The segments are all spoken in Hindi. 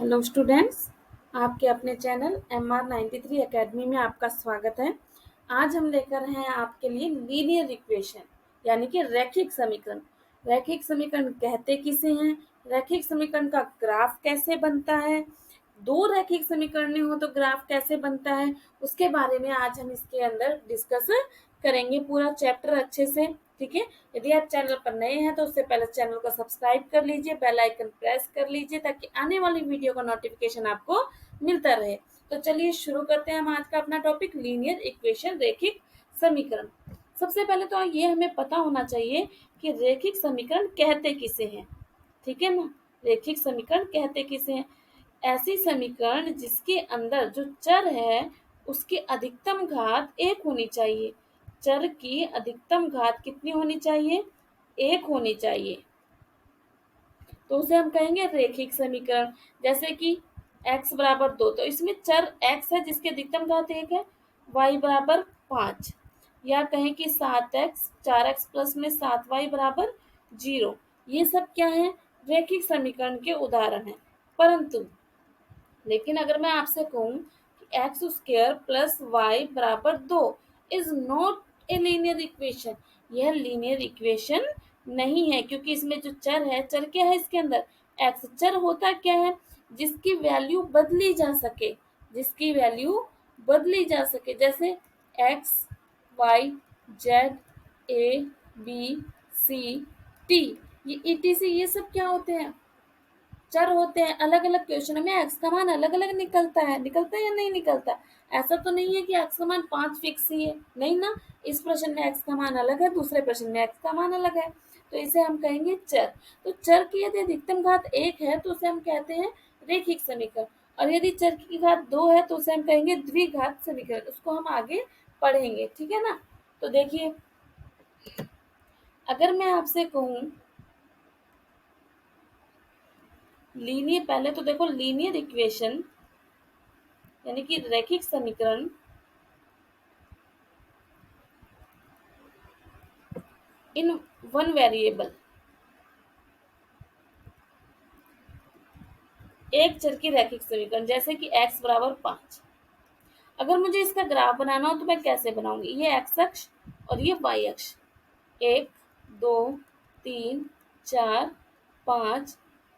हेलो स्टूडेंट्स, आपके अपने चैनल MR93 एकेडमी में आपका स्वागत है। आज हम लेकर हैं आपके लिए लीनियर इक्वेशन यानी कि रैखिक समीकरण। रैखिक समीकरण कहते किसे हैं, रैखिक समीकरण का ग्राफ कैसे बनता है, दो रैखिक समीकरण हो तो ग्राफ कैसे बनता है, उसके बारे में आज हम इसके अंदर डिस्कस करेंगे पूरा चैप्टर अच्छे से। ठीक है, यदि आप चैनल पर नए हैं तो उससे पहले चैनल को सब्सक्राइब कर लीजिए, बेल आइकन प्रेस कर लीजिए ताकि आने वाली वीडियो का नोटिफिकेशन आपको मिलता रहे। तो चलिए शुरू करते हैं हम आज का अपना टॉपिक लीनियर इक्वेशन, रैखिक समीकरण। सबसे पहले तो ये हमें पता होना चाहिए कि रैखिक समीकरण कहते किसे हैं। ठीक है ना, रैखिक समीकरण कहते किसे हैं? ऐसी समीकरण जिसके अंदर जो चर है उसकी अधिकतम घात एक होनी चाहिए। चर की अधिकतम घात कितनी होनी चाहिए? एक होनी चाहिए, तो उसे हम कहेंगे रैखिक समीकरण। जैसे कि x बराबर 2, तो इसमें चर x है जिसकी अधिकतम घात एक है, y बराबर 5, या कहें कि 7x 4x प्लस में 7y बराबर 0। ये सब क्या है? रैखिक समीकरण के उदाहरण है। परंतु लेकिन अगर मैं आपसे कहूँ कि एक्स स्क्वायर प्लस वाई बराबर 2 is not a linear equation, यह लीनियर इक्वेशन नहीं है, क्योंकि इसमें जो चर है, चर क्या है इसके अंदर? एक्स। चर होता क्या है? जिसकी वैल्यू बदली जा सके, जिसकी वैल्यू बदली जा सके। जैसे एक्स, वाई, जेड, ए, बी, सी, टी, ये ETC ये सब क्या होते हैं? चर होते हैं। अलग अलग क्वेश्चन में एक्स का मान अलग अलग निकलता है या नहीं निकलता? ऐसा तो नहीं है कि एक्स का मान 5 फिक्स ही है, नहीं ना। इस प्रश्न में एक्स का मान अलग है, दूसरे प्रश्न में एक्स का मान अलग है, तो इसे हम कहेंगे चर। तो चर की यदि अधिकतम घात एक है तो उसे हम कहते हैं रैखिक समीकरण, और यदि चर की घात 2 है तो उसे हम कहेंगे द्विघात समीकरण। उसको हम आगे पढ़ेंगे, ठीक है ना। तो देखिए, अगर मैं आपसे कहूँ लीनियर, पहले तो देखो लीनियर इक्वेशन यानी कि रैखिक समीकरण इन वन वेरिएबल, एक चर की रैखिक समीकरण। जैसे कि x बराबर 5, अगर मुझे इसका ग्राफ बनाना हो तो मैं कैसे बनाऊंगी? ये x अक्ष और ये y अक्ष, 1 2 3 4 5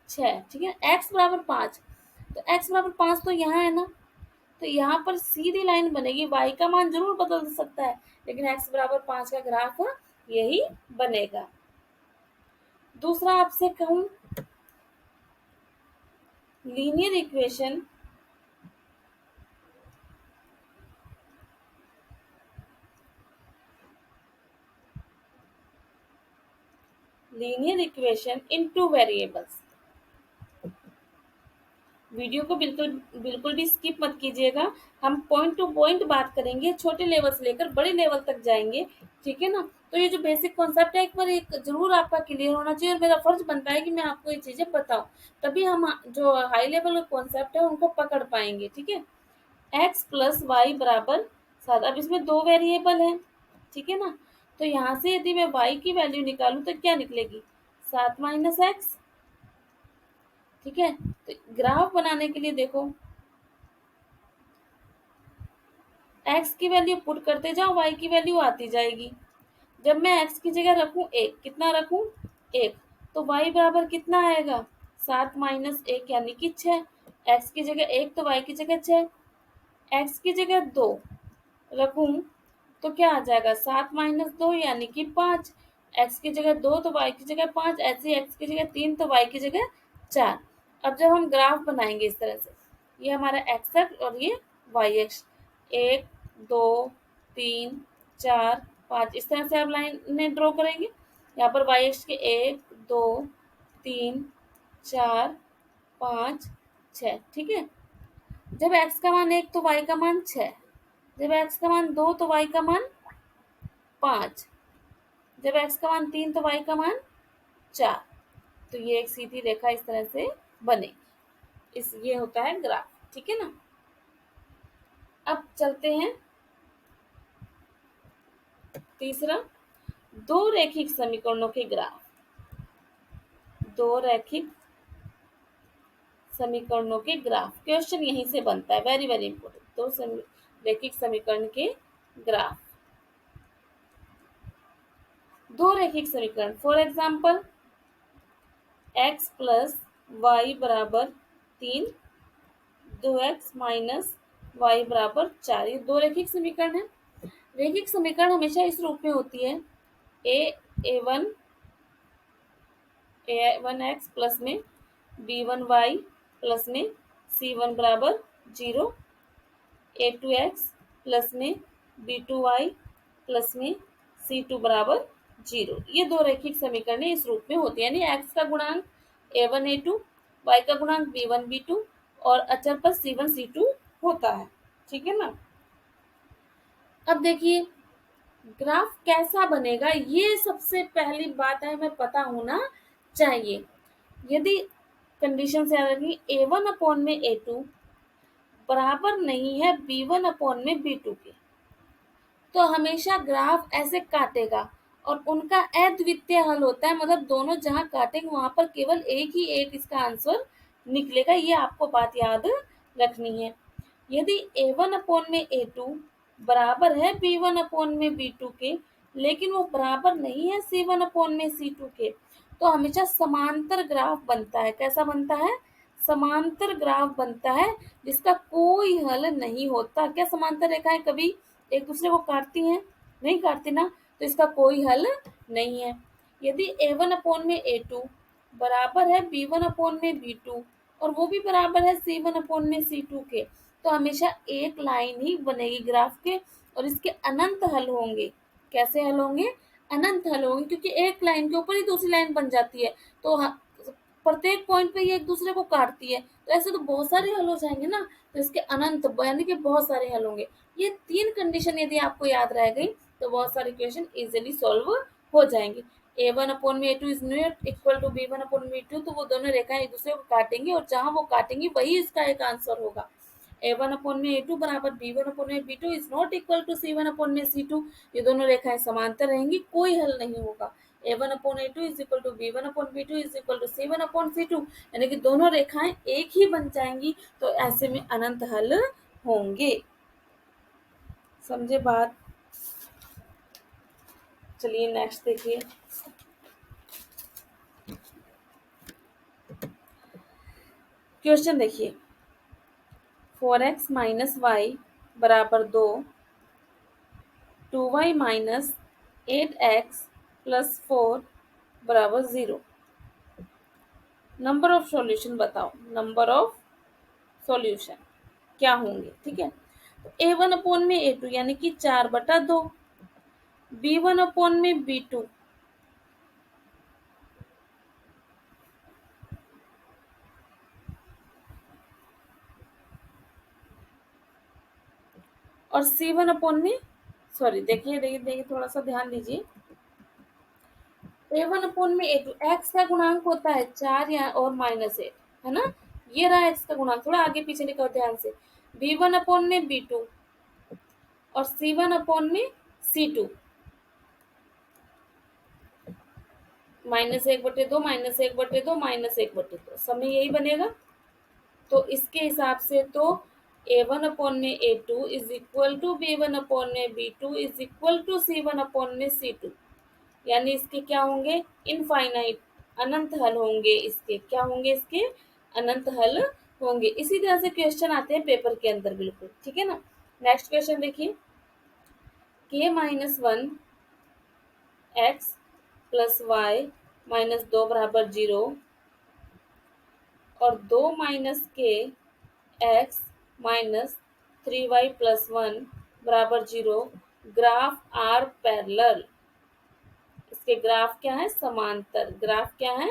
6, ठीक है। x बराबर 5, तो x बराबर 5 तो यहाँ है ना, तो यहाँ पर सीधी लाइन बनेगी। y का मान जरूर बदल सकता है, लेकिन x बराबर 5 का ग्राफ यही बनेगा। दूसरा आपसे कहूँ linear equation linear equation in two variables. Video को बिल्कुल बिल्कुल भी स्किप मत कीजिएगा। हम पॉइंट टू पॉइंट बात करेंगे, छोटे लेवल से लेकर बड़े लेवल तक जाएंगे, ठीक है ना। तो ये जो बेसिक कॉन्सेप्ट है, एक बार एक जरूर आपका क्लियर होना चाहिए, और मेरा फर्ज बनता है कि मैं आपको ये चीजें बताऊं, तभी हम जो हाई लेवल कॉन्सेप्ट है उनको पकड़ पाएंगे, ठीक है। एक्स प्लस वाई बराबर 7। अब इसमें दो वेरिएबल है, ठीक है ना। तो यहाँ से यदि मैं y की वैल्यू निकालूं तो क्या निकलेगी? 7 माइनस एक्स, ठीक है। तो ग्राफ बनाने के लिए देखो, x की वैल्यू पुट करते जाओ, y की वैल्यू आती जाएगी। जब मैं x की जगह रखूं एक, कितना रखूं? एक, तो y बराबर कितना आएगा? 7 माइनस एक यानी कि 6। x की जगह एक तो y की जगह 6, x की जगह 2 रखूं तो क्या आ जाएगा? 7 माइनस 2 यानी कि 5। x की जगह 2 तो y की जगह 5, ऐसे ही x की जगह 3 तो y की जगह 4। अब जब हम ग्राफ बनाएंगे इस तरह से, ये हमारा x अक्ष और ये y अक्ष, 1 2 3 4 5, इस तरह से आप लाइन ड्रॉ करेंगे। यहाँ पर y अक्ष के 1 2 3 4 5 6, ठीक है। जब x का मान 1 तो y का मान 6, जब x का मान 2 तो y का मान 5, जब x का मान 3 तो y का मान 4। तो ये एक सीधी रेखा इस तरह से बनेगी। ये होता है ग्राफ, ठीक है ना। अब चलते हैं तीसरा, दो रैखिक समीकरणों के ग्राफ। दो रैखिक समीकरणों के ग्राफ। क्वेश्चन यहीं से बनता है, वेरी वेरी इंपॉर्टेंट। तो रैखिक समीकरण के ग्राफ, दो रैखिक समीकरण, for example x plus y बराबर 3, 2x माइनस वाई बराबर 4, ये दो रैखिक समीकरण है। रैखिक समीकरण हमेशा इस रूप में होती है, a1 x प्लस में b1 y प्लस में c1 बराबर 0, a2x प्लस में b2 y प्लस में c2 बराबर 0। ये दो रैखिक समीकरण इस रूप में होती है, यानी x का गुणांक a1 a2, y का गुणांक b1 b2 और अचर पर c1 c2 होता है। ठीक है ना। अब देखिए ग्राफ कैसा बनेगा, ये सबसे पहली बात है, हमें पता होना चाहिए। यदि कंडीशन से याद रखिए, a1 अपॉन में a2 बराबर नहीं है b1 अपॉन में b2 के, तो हमेशा ग्राफ ऐसे काटेगा और उनका अद्वितीय हल होता है, मतलब दोनों जहां काटेंगे वहां पर केवल एक ही एक इसका आंसर निकलेगा। ये आपको बात याद रखनी है। यदि a1 अपॉन में a2 बराबर है b1 अपॉन में b2 के, लेकिन वो बराबर नहीं है c1 अपॉन में c2 के, तो हमेशा समांतर ग्राफ बनता है। कैसा बनता है? समांतर ग्राफ बनता है जिसका कोई हल नहीं होता। क्या समांतर रेखाएं कभी एक दूसरे को काटती हैं? नहीं काटती ना, तो इसका कोई हल नहीं है। यदि a1 अपॉन में a2 बराबर है b1 अपॉन में b2 और वो भी बराबर है c1 अपॉन में c2 के, तो हमेशा एक लाइन ही बनेगी ग्राफ के और इसके अनंत हल होंगे। कैसे हल होंगे? अनंत हल होंगे, क्योंकि एक लाइन के ऊपर ही दूसरी लाइन बन जाती है, तो प्रत्येक पॉइंट पे ये एक दूसरे को काटती है, तो ऐसे तो बहुत सारे हल हो जाएंगे ना, तो इसके अनंत यानी कि बहुत सारे हल होंगे। ये तीन कंडीशन यदि आपको याद रह गई तो बहुत सारे क्वेश्चन इजीली सॉल्व हो जाएंगे। a1 अपॉन में a2 is not equal to b1 upon में b2, तो वो दोनों रेखाएं एक दूसरे को काटेंगी और जहां वो काटेंगी वही इसका एक आंसर होगा। a1 अपॉन में a2 बराबर b1 अपॉन में b2 is not equal to c1 upon में c2, ये दोनों रेखाएं समांतर रहेंगी, कोई हल नहीं होगा। a1 upon a2 is equal to b1 upon b2 is equal to c1 upon c2, यानी कि दोनों रेखाएं एक ही बन जाएंगी, तो ऐसे में अनंत हल होंगे। समझे बात? चलिए नेक्स्ट देखिए। क्वेश्चन देखिए, 4x माइनस वाई बराबर 2, 2y माइनस 8x प्लस 4 बराबर 0। नंबर ऑफ सॉल्यूशन बताओ, नंबर ऑफ सॉल्यूशन क्या होंगे? ठीक है, तो a1 अपॉन में a2 यानी कि 4/2, b1 अपॉन में b2 और c1 अपॉन में, सॉरी देखिए देखिए देखिए थोड़ा सा ध्यान दीजिए, a1 अपॉन में a2, x का गुणांक होता है 4 या और -8, है ना। ये रहा x का गुणांक, थोड़ा आगे पीछे लिखो ध्यान से, b1 अपॉन में b2 और c1 अपॉन में c2, -1/2 -1/2 -1/2, सब में यही बनेगा। तो इसके हिसाब से तो a1 अपॉन में a2 is equal to b1 upon में b2 is equal to c1 upon में c2, यानी इसके क्या होंगे? इनफाइनाइट, अनंत हल होंगे। इसके क्या होंगे? इसके अनंत हल होंगे। इसी तरह से क्वेश्चन आते हैं पेपर के अंदर, बिल्कुल ठीक है ना। नेक्स्ट क्वेश्चन देखिए, k-1 x plus Y minus 2 बराबर 0 और 2 माइनस के एक्स माइनस 3y प्लस 1 बराबर 0, ग्राफ आर पैरेलल। इसके ग्राफ क्या है? समांतर। ग्राफ क्या है?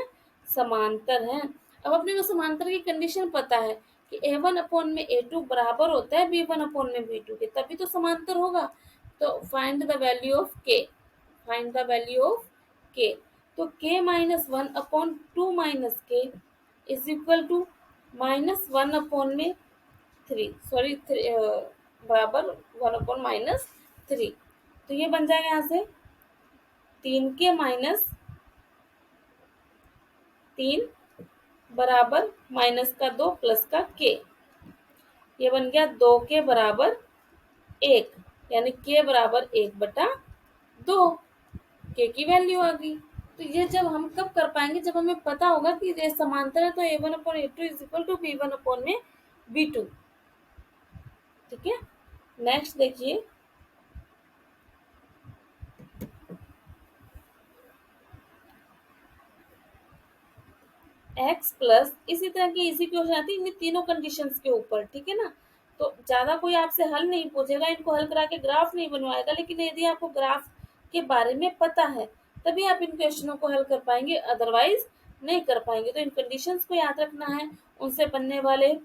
समांतर है। अब अपने को समांतर की कंडीशन पता है कि a1 अपॉन में a2 बराबर होता है b1 अपॉन में b2 के, तभी तो समांतर होगा। तो find the value of k, find the value of k। तो k minus 1 upon 2 minus k is equal to -1 upon में 3, सॉरी बराबर 1 अपॉन -3, तो ये बन जाएगा यहाँ से 3k माइनस 3 बराबर माइनस का 2 प्लस का के, ये बन गया 2 के बराबर 1, यानी के बराबर 1/2, के की वैल्यू आ गई। तो ये जब हम कब कर पाएंगे, जब हमें पता होगा कि ये समांतर है, तो a1/a2 is equal to b1 में b2। ठीक है, नेक्स्ट देखिए, x प्लस, इसी तरह की इसी क्वेश्चन आती है इन तीनों कंडीशंस के ऊपर। ठीक है ना, तो ज्यादा कोई आपसे हल नहीं पूछेगा, इनको हल करा के ग्राफ नहीं बनवाएगा, लेकिन यदि आपको ग्राफ के बारे में पता है तभी आप इन क्वेश्चनों को हल कर पाएंगे, अदरवाइज नहीं कर पाएंगे। तो इन कंडीशंस को याद रखना है, उनसे बनने वाले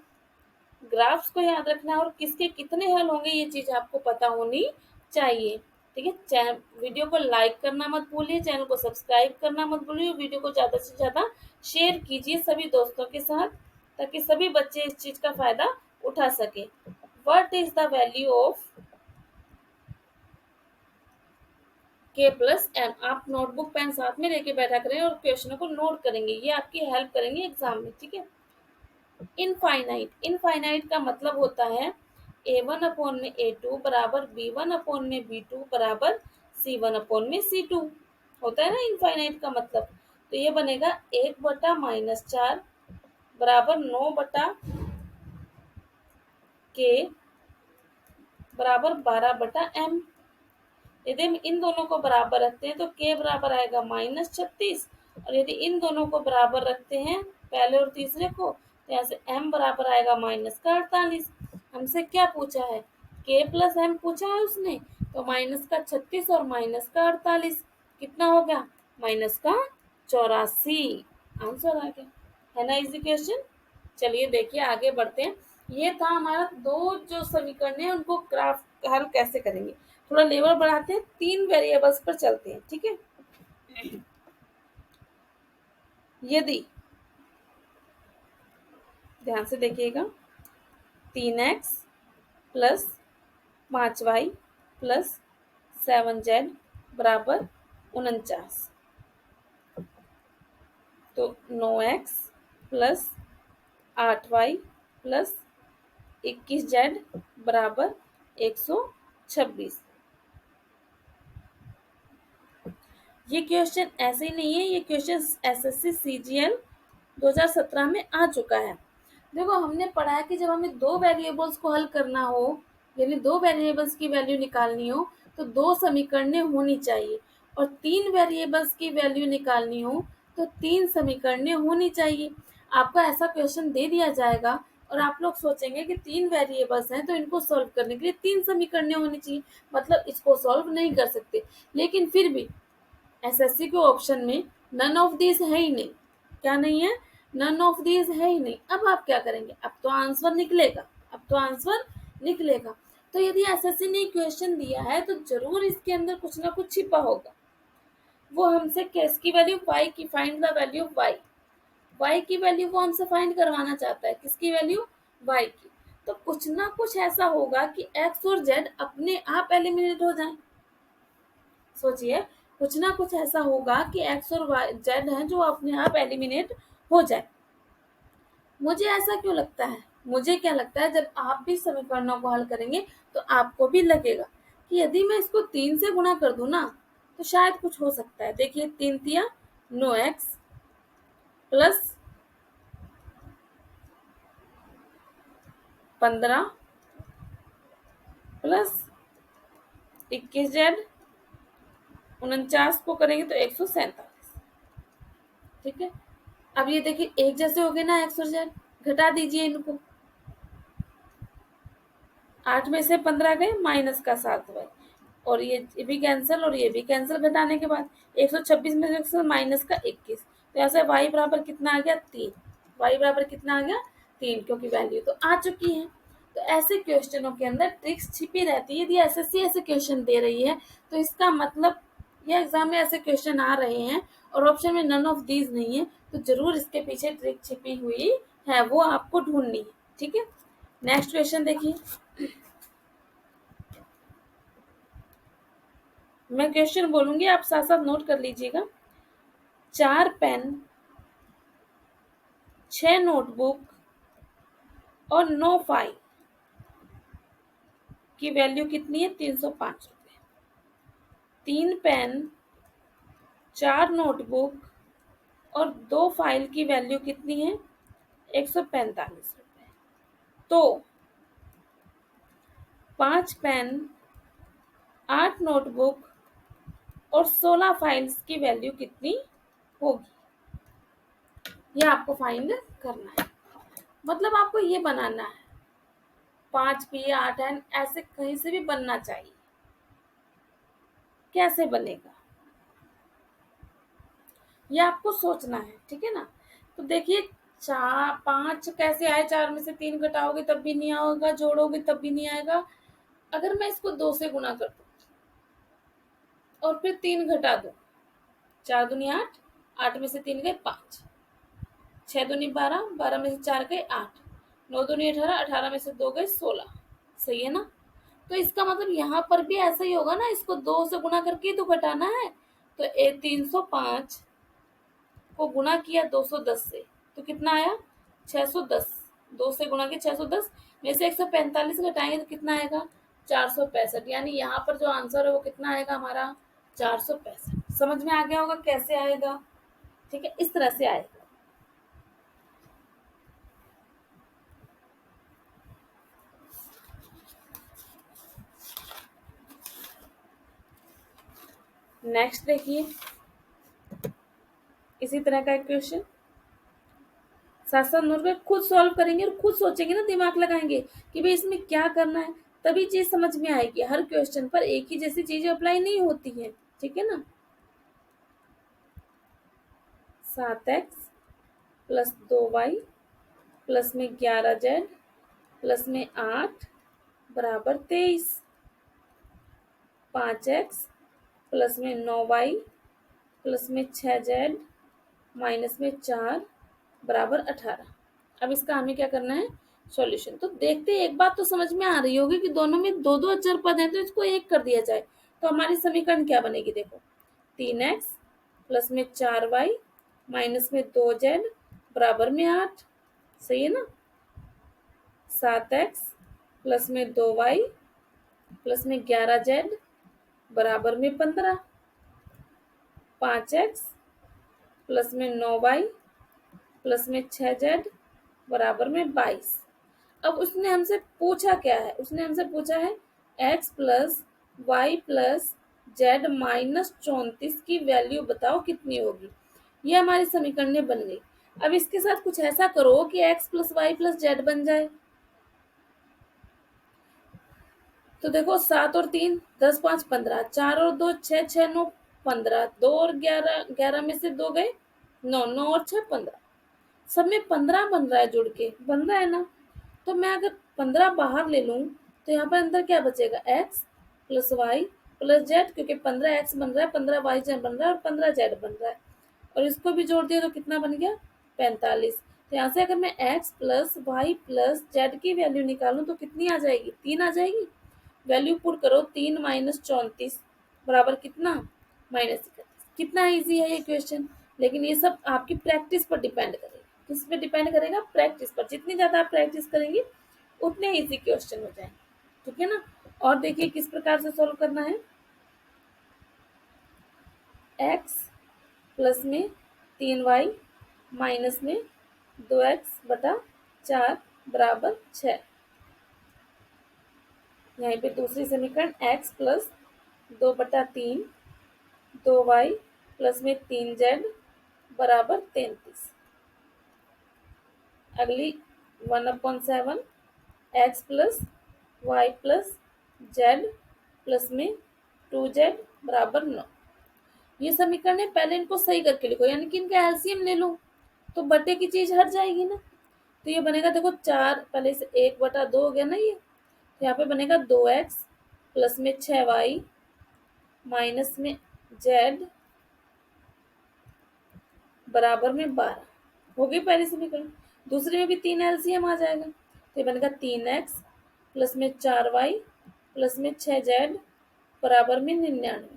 ग्राफ्स को याद रखना है, और किसके कितने हल होंगे ये चीज आपको पता होनी चाहिए। ठीक है, चैनल वीडियो को लाइक करना मत भूलिए, चैनल को सब्सक्राइब करना मत भूलिए, वीडियो को ज्यादा से ज्यादा शेयर कीजिए सभी दोस्तों के साथ, ताकि सभी बच्चे इस चीज का फायदा उठा सके। What is the value of के प्लस एम? आप नोटबुक पेन साथ में लेके बैठा करें और क्वेश्चनों को नोट करेंगे, ये आपकी हेल्प करेंगे एग्जाम में। ठीक है, इनफाइनाइट, इनफाइनाइट का मतलब होता है a1/a2 बराबर b1/b2 बराबर c1/c2, होता है ना इनफाइनाइट का मतलब। तो ये बनेगा 1/-4 बराबर 9/k बराबर 12/m। यदि हम इन दोनों को बराबर रखते हैं तो k बराबर आएगा -36, और यदि इन दोनों को बराबर रखते हैं पहले और तीसरे को, तो यहाँ से m बराबर आएगा -48। हमसे क्या पूछा है, k प्लस m पूछा है उसने, तो -36 और -48 कितना हो गया, -84। आंसर आ गया, है ना इजी क्वेश्चन। चलिए देखिए आगे बढ़ते हैं। ये था हमारा दो जो समीकरण है उनको ग्राफ हल कैसे करेंगे। थोड़ा लेवल बढ़ाते हैं, 3 वेरिएबल्स पर चलते हैं। ठीक है, यदि ध्यान से देखिएगा, 3x plus 5y plus 7z बराबर 49, तो 9x plus 8y plus 21z बराबर 126। ये क्वेश्चन ऐसे ही नहीं है, ये क्वेश्चन एसएससी सीजीएल 2017 में आ चुका है। देखो हमने पढ़ा है कि जब हमें दो वेरिएबल्स को हल करना हो, यानी दो वेरिएबल्स की वैल्यू निकालनी हो, तो दो समीकरणें होनी चाहिए, और तीन वेरिएबल्स की वैल्यू निकालनी हो तो तीन समीकरणें होनी चाहिए। आपको ऐसा क्वेश्चन दे दिया जाएगा और आप लोग सोचेंगे कि तीन वेरिएबल्स हैं तो इनको सॉल्व करने के लिए तीन समीकरणें होनी चाहिए, मतलब इसको सॉल्व नहीं कर सकते। लेकिन फिर भी एसएससी के ऑप्शन में नन ऑफ दिस है ही नहीं। क्या नहीं है, नन ऑफ दिस है ही नहीं। अब आप क्या करेंगे, अब तो आंसर निकलेगा, अब तो आंसर निकलेगा। तो यदि एसएससी ने क्वेश्चन दिया है तो जरूर इसके अंदर कुछ ना कुछ छिपा होगा। वो हमसे किसकी वैल्यू, y की, find the value of y, y की वैल्यू वो हमसे फाइंड करवाना चाहता है, किसकी वैल्यू, y की। तो कुछ ना कुछ ऐसा होगा कि x और z अपने आप एलिमिनेट हो जाए। सोचिए, कुछ ना कुछ ऐसा होगा कि एक्स और वाई जेड है जो अपने आप एलिमिनेट हो जाए। मुझे ऐसा क्यों लगता है, मुझे क्या लगता है, जब आप भी समीकरणों को हल करेंगे तो आपको भी लगेगा कि यदि मैं इसको 3 से गुणा कर दूं ना तो शायद कुछ हो सकता है। देखिए 3 तिया 9x प्लस 15 प्लस 21z 49 को करेंगे तो 147। ठीक है, अब ये देखिए एक जैसे हो गए ना एक्स और जेड, घटा दीजिए इनको, 8 में से 15 गए, माइनस का 7 हुआ, और ये भी कैंसिल और ये भी कैंसिल, घटाने के बाद 126 में से माइनस का 21, तो ऐसे y बराबर कितना आ गया 3, y बराबर कितना आ गया 3, क्योंकि वैल्यू तो आ चुकी है। तो ऐसे क्वेश्चनों के अंदर ट्रिक्स छिपी रहती है। यदि एसएससी ऐसे क्वेश्चन दे रही है तो इसका मतलब ये एग्जाम में ऐसे क्वेश्चन आ रहे हैं और ऑप्शन में नन ऑफ दीज नहीं है, तो जरूर इसके पीछे ट्रिक छिपी हुई है, वो आपको ढूंढनी है। ठीक है, नेक्स्ट क्वेश्चन देखिए, मैं क्वेश्चन बोलूंगी, आप साथ साथ नोट कर लीजिएगा। 6 नोटबुक और 9 फाइल की वैल्यू कितनी है? 305 रुपये। 3 पेन, 4 नोटबुक और 2 फाइल की वैल्यू कितनी है? 145 रुपये। तो 5 पेन, 8 नोटबुक और 16 फाइल्स की वैल्यू कितनी होगी? ये आपको फाइंड करना है। मतलब आपको ये बनाना है। 5 भी 8 एन ऐसे कहीं से भी बनना चाहिए। कैसे बनेगा ये आपको सोचना है, ठीक है ना। तो देखिए, 5 कैसे आए? 4 में से 3 घटाओगे तब भी नहीं आएगा, जोड़ोगे तब भी नहीं आएगा। अगर मैं इसको 2 से गुना कर दूं और फिर 3 घटा दूं, 4 दूनी 8, 8 में से 3 गए 5, 6 दूनी 12, 12 में से 4 गए 8, 9 दूनी 18, 18 में से 2 गए 16। सही है ना। तो इसका मतलब यहाँ पर भी ऐसा ही होगा ना, इसको 2 से गुना करके ही तो घटाना है। तो 305 को गुना किया 210 से तो कितना आया? 610। 2 से गुना के 610 में से 145 घटाएंगे तो कितना आएगा? 465। यानी यहाँ पर जो आंसर है वो कितना आएगा हमारा? 465। समझ में आ गया होगा कैसे आएगा? ठीक है, इस तरह से आएगा। नेक्स्ट देखिए, इसी तरह का एक क्वेश्चन। साथ साथ नोट पे खुद सॉल्व करेंगे और खुद सोचेंगे ना, दिमाग लगाएंगे कि भाई इसमें क्या करना है, तभी चीज समझ में आएगी। हर क्वेश्चन पर एक ही जैसी चीजें अप्लाई नहीं होती है, ठीक है ना। 7x प्लस 2y प्लस में 11z प्लस में 8 बराबर 23। 5x प्लस में 9y प्लस में 6z माइनस में 4 बराबर 18। अब इसका हमें क्या करना है? सॉल्यूशन। तो देखते एक बात तो समझ में आ रही होगी कि दोनों में दो दो अचर पद हैं, तो इसको एक कर दिया जाए तो हमारी समीकरण क्या बनेगी? देखो, 3x प्लस में 4y माइनस में 2z बराबर में 8। सही है ना। 7x प्लस में 2y प्लस में 11z बराबर में 15। 5x प्लस में 9y प्लस में 6z बराबर में 22। अब उसने हमसे पूछा क्या है? उसने हमसे पूछा है x plus y plus z minus 34 की वैल्यू बताओ कितनी होगी। ये हमारी समीकरण बन गई। अब इसके साथ कुछ ऐसा करो कि x plus y plus z बन जाए। तो देखो, 7 और 3 10 5 15, 4 और 2 6 6 9 15, 2 और 11 11 में से 2 गए 9, 9 और 6 15। सब में 15 बन रहा है, जुड़ के बन रहा है ना। तो मैं अगर 15 बाहर ले लूं तो यहाँ पर अंदर क्या बचेगा? x plus y plus z, क्योंकि 15 x बन रहा है, 15 वाई जेड बन रहा है और 15 जेड बन रहा है। और इसको भी जोड़ दिया तो कितना बन गया? 45। तो यहाँ से अगर मैं x plus y plus z की वैल्यू निकालूं तो कितनी आ जाएगी? 3 आ जाएगी। वैल्यू पुट करो, 3 माइनस 34 बराबर कितना? -31। कितना ईजी है ये क्वेश्चन। लेकिन ये सब आपकी प्रैक्टिस पर डिपेंड करेगा। किस पे डिपेंड करेगा? प्रैक्टिस पर। जितनी ज्यादा आप प्रैक्टिस करेंगे उतने इजी क्वेश्चन हो जाएंगे, ठीक है ना। और देखिए किस प्रकार से सॉल्व करना है। x प्लस में 3y माइनस में 2x बटा 4 बराबर 6। यहाँ पे दूसरी समीकरण x प्लस 2/3 2y प्लस में 3z बराबर 33। अगली 1/7 x plus y plus z plus में 2z बराबर 9। ये समीकरण है, पहले इनको सही करके लिखो, यानी कि इनका एलसीएम ले लो तो बटे की चीज हट जाएगी ना। तो ये बनेगा, देखो 4 पहले से 1/2 हो गया ना ये। तो यहाँ पे बनेगा 2x प्लस में 6y माइनस में z बराबर में 12। हो गई पहली समीकरण। दूसरे में भी 3 एलसीएम आ जाएगा तो ये बनेगा 3x प्लस में 4y प्लस में 6z बराबर में 99।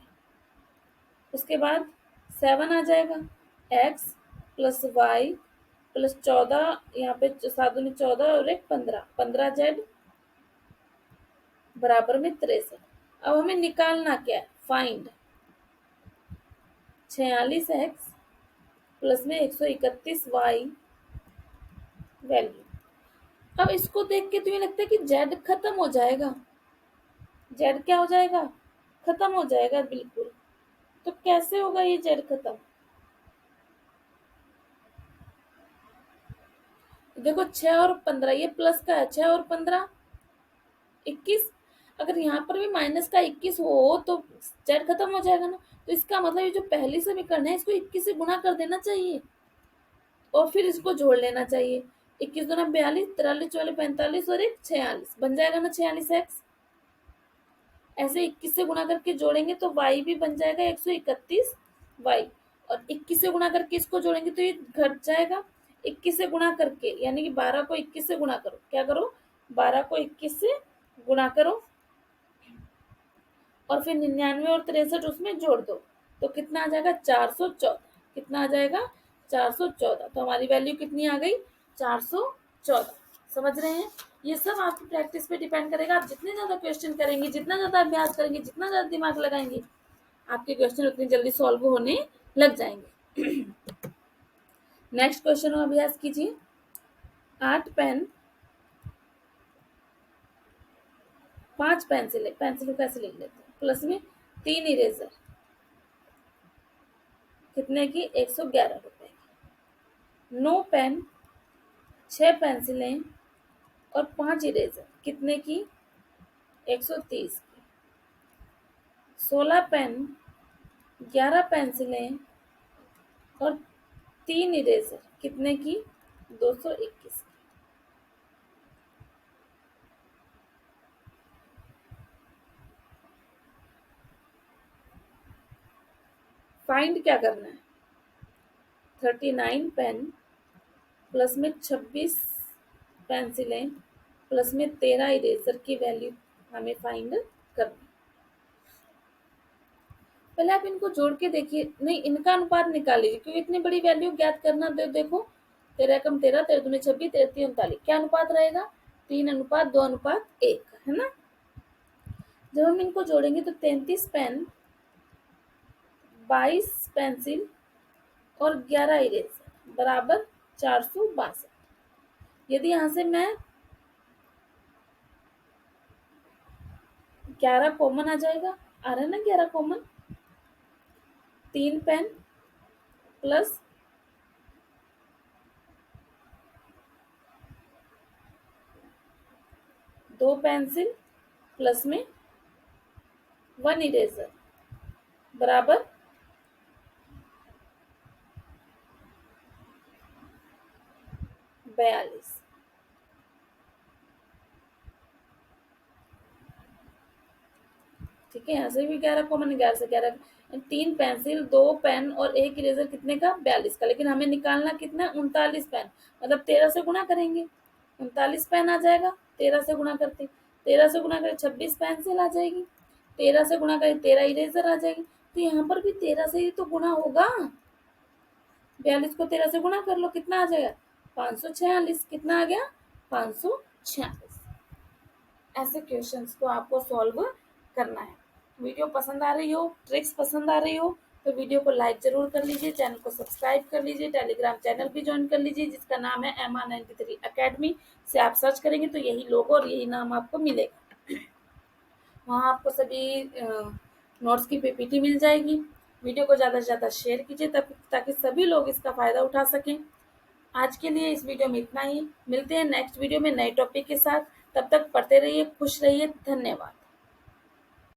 उसके बाद 7 आ जाएगा, x प्लस वाई प्लस 14, यहाँ पे 7 दूनी 14 और 1 15, 15z बराबर में 63। अब हमें निकालना क्या है, फाइंड 46x प्लस में 131y वैल्यू। अब इसको देख के तुम्हें लगता है कि z खत्म हो जाएगा, z क्या हो जाएगा, खत्म हो जाएगा बिल्कुल। तो कैसे होगा ये z खत्म, देखो 6 और 15, ये प्लस का है, 6 और 15 21। अगर यहाँ पर भी माइनस का 21 हो तो z खत्म हो जाएगा ना। तो इसका मतलब ये जो पहली समीकरण है इसको 21 से गुणा कर देना चाहिए और फिर इसको जोड़ लेना चाहिए। 21 दूना 42, 43 44 45 और 1 46, बन जाएगा ना 46x। ऐसे 21 से गुणा करके जोड़ेंगे तो y भी बन जाएगा 131y, और 21 से गुणा करके इसको जोड़ेंगे तो ये घट जाएगा। 21 से गुणा करके यानी कि 12 को 21 से गुणा करो, क्या करो 12 को 21 से गुणा करो और फिर 99 और 63 उसमें जोड़ दो तो कितना आ जाएगा 414। कितना आ जाएगा 414। तो हमारी वैल्यू कितनी आ गई 414। समझ रहे हैं, ये सब आपकी प्रैक्टिस पे डिपेंड करेगा। आप जितने ज्यादा क्वेश्चन करेंगे, जितना ज्यादा अभ्यास करेंगे, जितना ज्यादा दिमाग लगाएंगे, आपके क्वेश्चन उतनी जल्दी सॉल्व होने लग जाएंगे। नेक्स्ट क्वेश्चन में अभ्यास कीजिए। 8 पेन 5 पेंसिल, पेंसिल कैसे लिख लेते हैं, प्लस में 3 इरेजर कितने की 111 रुपए की। 9 पेन 6 पेंसिलें और 5 इरेजर कितने की 130 की। 16 पेन 11 पेंसिलें और 3 इरेजर कितने की 221 की। फाइंड क्या करना है, 39 पेन प्लस में 26 पेंसिलें प्लस में 13 इरेजर की वैल्यू हमें फाइंड करनी। पहले आप इनको जोड़ के देखिए, नहीं इनका अनुपात निकाल लीजिए क्योंकि इतनी बड़ी वैल्यू ज्ञात करना। देखो 13 कम 13, 13 दूनी 26, 13 39, क्या अनुपात रहेगा 3:2:1, है ना। जब हम इनको जोड़ेंगे तो 33 पेन 22 पेंसिल और 11 इरेजर बराबर 462। यदि यहाँ से मैं 11 कॉमन आ जाएगा, आ रहा है ना 11 common. 3 pen plus 2 pencil plus में 1 इरेजर बराबर 42। ठीक है, यहाँ से भी 11 कॉमन, 11 से 11, 3 पेंसिल 2 पेन और 1 इरेजर कितने का 42 का। लेकिन हमें निकालना कितना 39 पेन, मतलब 13 से गुणा करेंगे 39 पेन आ जाएगा। 13 से गुणा करते 13 से गुणा करें 26 पेंसिल आ जाएगी, 13 से गुणा करें 13 इरेजर आ जाएगी। तो यहाँ पर भी 13 से ही तो गुणा होगा। 42 को 13 से गुणा कर लो, कितना आ जाएगा 546। कितना आ गया 546। ऐसे क्वेश्चंस को आपको सॉल्व करना है। वीडियो पसंद आ रही हो, ट्रिक्स पसंद आ रही हो तो वीडियो को लाइक जरूर कर लीजिए, चैनल को सब्सक्राइब कर लीजिए, टेलीग्राम चैनल भी ज्वाइन कर लीजिए जिसका नाम है MR93 अकेडमी। से आप सर्च करेंगे तो यही लोगो और यही नाम आपको मिलेगा। वहाँ आपको सभी नोट्स की PPT मिल जाएगी। वीडियो को ज़्यादा से ज़्यादा शेयर कीजिए ताकि सभी लोग इसका फ़ायदा उठा सकें। आज के लिए इस वीडियो में इतना ही, मिलते हैं नेक्स्ट वीडियो में नए टॉपिक के साथ। तब तक पढ़ते रहिए, खुश रहिए, धन्यवाद।